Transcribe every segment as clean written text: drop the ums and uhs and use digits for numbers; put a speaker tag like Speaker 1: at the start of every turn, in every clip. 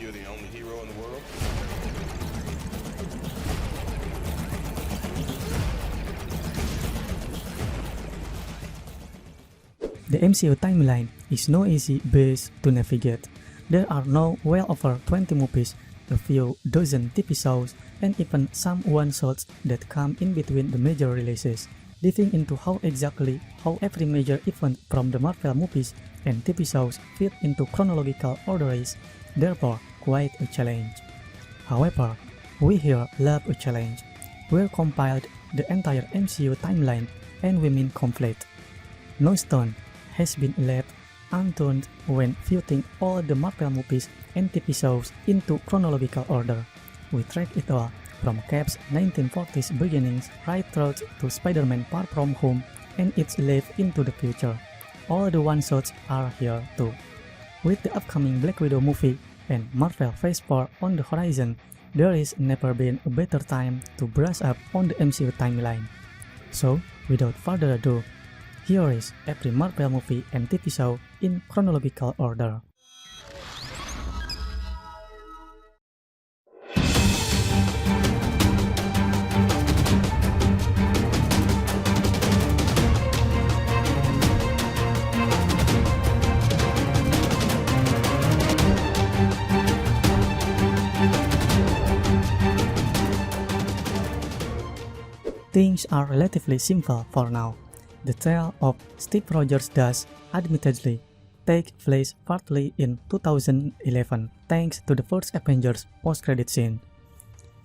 Speaker 1: you're the only hero in the world?
Speaker 2: The MCU timeline is no easy base to navigate. There are now well over 20 movies, a few dozen TV shows, and even some one-shots that come in between the major releases. Diving into how every major event from the Marvel movies and TV shows fit into chronological order is, therefore, quite a challenge. However, we here love a challenge. We compiled the entire MCU timeline and we mean complete. No stone has been left unturned when fitting all the Marvel movies and TV shows into chronological order. We track it all, from Cap's 1940s beginnings right through to Spider-Man Far From Home and its leap into the future. All the one-shots are here too. With the upcoming Black Widow movie and Marvel Phase 4 on the horizon, there has never been a better time to brush up on the MCU timeline. So, without further ado, here is every Marvel movie and TV show in chronological order. Things are relatively simple for now. The tale of Steve Rogers does, admittedly, take place partly in 2011 thanks to the first Avengers post-credit scene.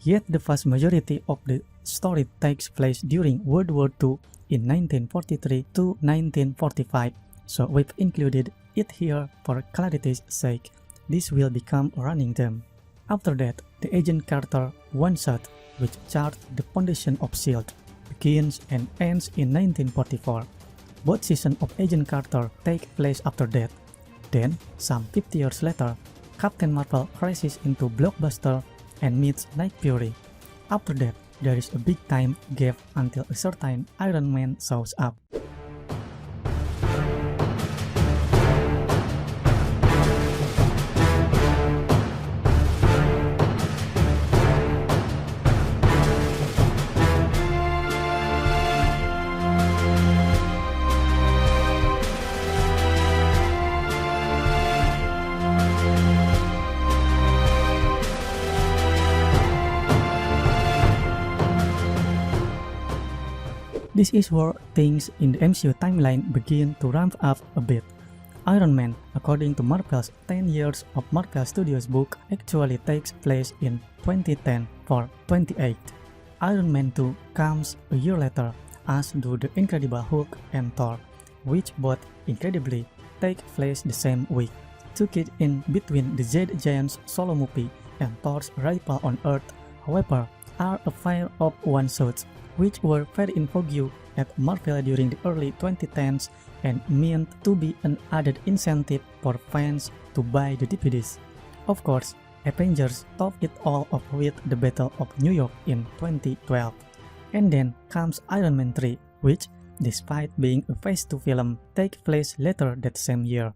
Speaker 2: Yet the vast majority of the story takes place during World War II in 1943 to 1945, so we've included it here for clarity's sake. This will become a running theme. After that, the Agent Carter one-shot, which charted the foundation of S.H.I.E.L.D., begins and ends in 1944. Both seasons of Agent Carter take place after that. Then, some 50 years later, Captain Marvel crashes into Blockbuster and meets Nick Fury. After that, there is a big time gap until a certain Iron Man shows up. This is where things in the MCU timeline begin to ramp up a bit. Iron Man, according to Marvel's 10 Years of Marvel Studios book, actually takes place in 2010 for 28. Iron Man 2 comes a year later, as do The Incredible Hulk and Thor, which both, incredibly, take place the same week. Took it in between the Jade Giant's solo movie and Thor's arrival on Earth, however, are a pair of one-shots, which were very in vogue at Marvel during the early 2010s and meant to be an added incentive for fans to buy the DVDs. Of course, Avengers topped it all off with the Battle of New York in 2012. And then comes Iron Man 3, which, despite being a Phase 2 film, takes place later that same year.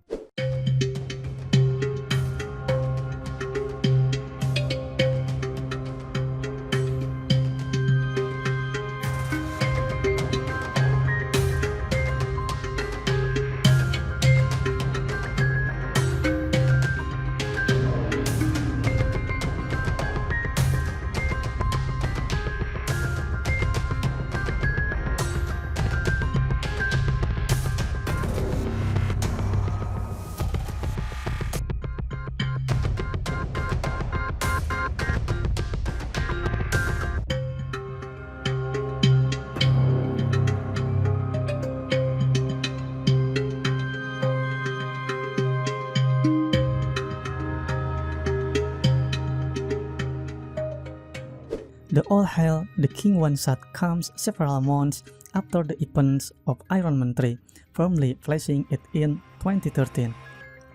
Speaker 2: The All Hail the King one-shot comes several months after the events of Iron Man 3, firmly placing it in 2013.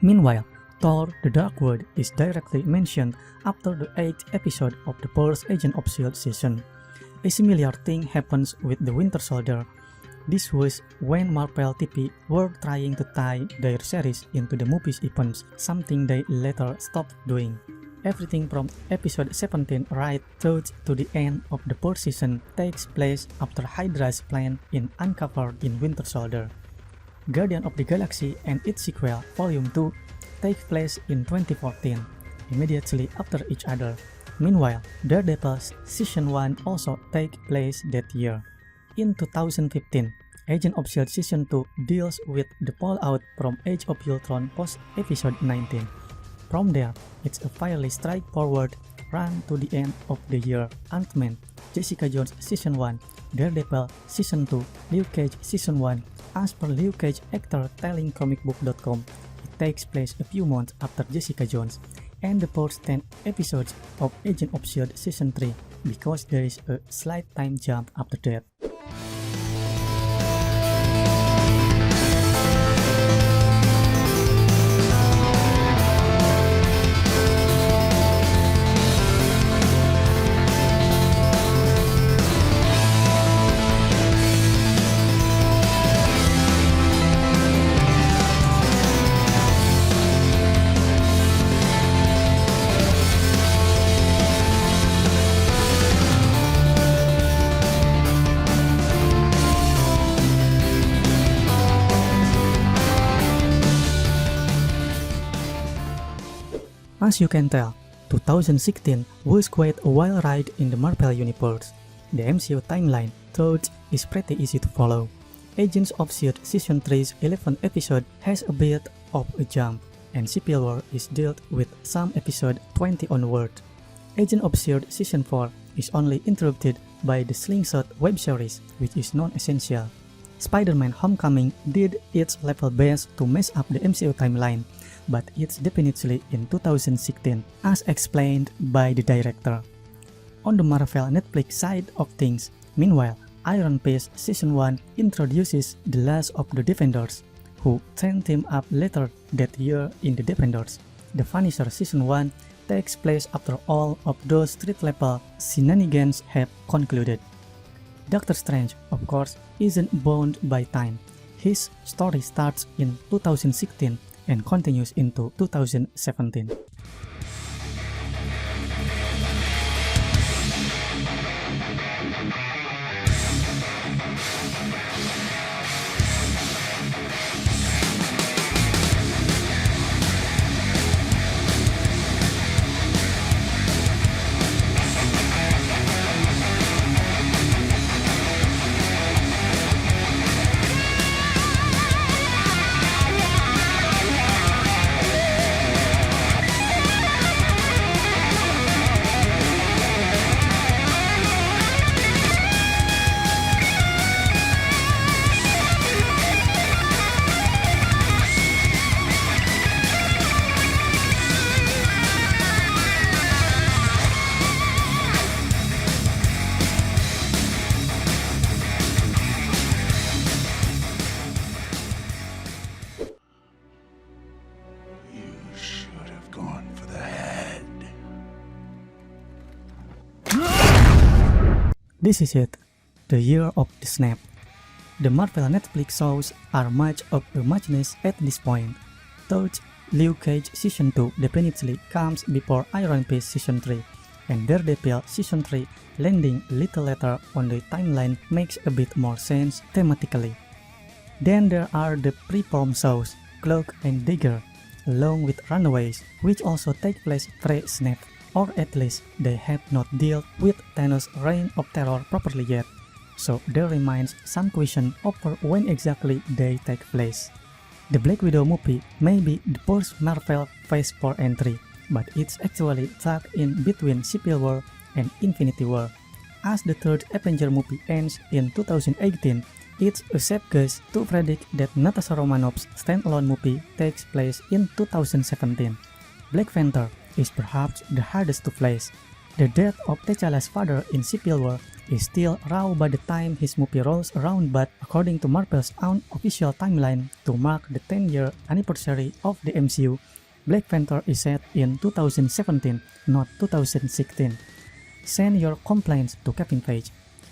Speaker 2: Meanwhile, Thor: The Dark World is directly mentioned after the 8th episode of the first Agent of S.H.I.E.L.D. season. A similar thing happens with The Winter Soldier. This was when Marvel TV were trying to tie their series into the movie's events, something they later stopped doing. Everything from episode 17 right through to the end of the fourth season takes place after Hydra's plan is uncovered in Winter Soldier. Guardian of the Galaxy and its sequel, Volume 2, take place in 2014, immediately after each other. Meanwhile, Daredevil's Season 1 also take place that year. In 2015, Agent of S.H.I.E.L.D. Season 2 deals with the fallout from Age of Ultron post-episode 19. From there, it's a fairly straightforward run to the end of the year. Ant-Man, Jessica Jones Season 1, Daredevil Season 2, Luke Cage Season 1. As per Luke Cage actor telling comicbook.com, it takes place a few months after Jessica Jones and the first 10 episodes of Agent of S.H.I.E.L.D. Season 3 because there is a slight time jump after that. As you can tell, 2016 was quite a wild ride in the Marvel Universe. The MCU timeline thought is pretty easy to follow. Agents of S.H.I.E.L.D. Season 3's 11th episode has a bit of a jump, and Civil War is dealt with some episode 20 onward. Agent of S.H.I.E.L.D. Season 4 is only interrupted by the Slingshot web series, which is non-essential. Spider-Man Homecoming did its level best to mess up the MCU timeline, but it's definitely in 2016, as explained by the director. On the Marvel Netflix side of things, meanwhile, Iron Fist Season 1 introduces the last of the Defenders, who then team up later that year in the Defenders. The Vanisher Season 1 takes place after all of those street-level shenanigans have concluded. Doctor Strange, of course, isn't bound by time. His story starts in 2016 and continues into 2017. This is it, the year of the snap. The Marvel Netflix shows are much of a muchness at this point. Third, Luke Cage Season 2 definitely comes before Iron Fist Season 3, and Daredevil Season 3 landing a little later on the timeline makes a bit more sense thematically. Then there are the pre-form shows, Cloak and Dagger, along with Runaways, which also take place pre-snap, or at least they have not dealt with Thanos' reign of terror properly yet, so there remains some question over when exactly they take place. The Black Widow movie may be the first Marvel Phase 4 entry, but it's actually tucked in between Civil War and Infinity War. As the third Avenger movie ends in 2018, it's a safe guess to predict that Natasha Romanoff's standalone movie takes place in 2017. Black Panther is perhaps the hardest to place. The death of T'Challa's father in Civil War is still raw by the time his movie rolls around, but according to Marvel's own official timeline, to mark the 10-year anniversary of the MCU, Black Panther is set in 2017, not 2016. Send your complaints to Kevin Feige.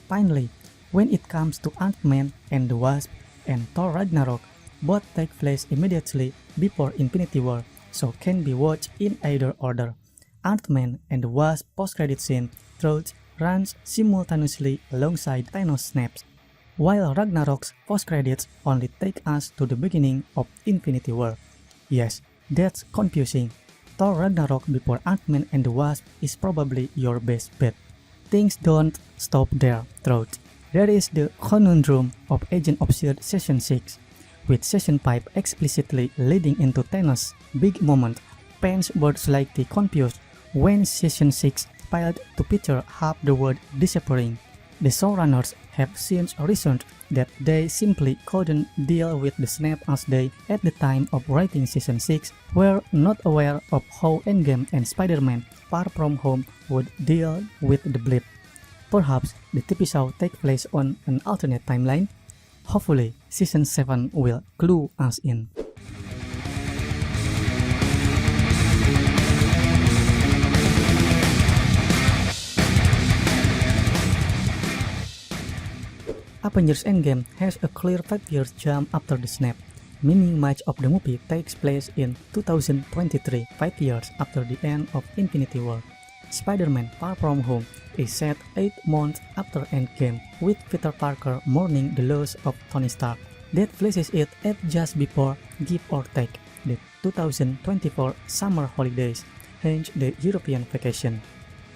Speaker 2: Finally, when it comes to Ant-Man and the Wasp and Thor Ragnarok, both take place immediately before Infinity War, so can be watched in either order. Ant-Man and the Wasp post-credit scene throws runs simultaneously alongside Thanos snaps, while Ragnarok's post-credits only take us to the beginning of Infinity War. Yes, that's confusing. Thor Ragnarok before Ant-Man and the Wasp is probably your best bet. Things don't stop there, though. There is the conundrum of Agent of S.H.I.E.L.D. Season 6, with Season 5 explicitly leading into Thanos' big moment. Fans were slightly confused when Season 6 failed to feature half the world disappearing. The showrunners have since reasoned that they simply couldn't deal with the snap as they, at the time of writing Season 6, were not aware of how Endgame and Spider-Man Far From Home would deal with the blip. Perhaps the TV show takes place on an alternate timeline? Hopefully, Season 7 will clue us in. Avengers Endgame has a clear 5-year jump after the snap, meaning much of the movie takes place in 2023, 5 years after the end of Infinity War. Spider-Man Far From Home is set 8 months after Endgame, with Peter Parker mourning the loss of Tony Stark. That places it at just before, give or take, the 2024 summer holidays, hence the European vacation.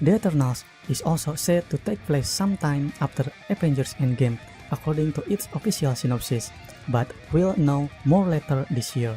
Speaker 2: The Eternals is also set to take place sometime after Avengers Endgame, according to its official synopsis, but we'll know more later this year.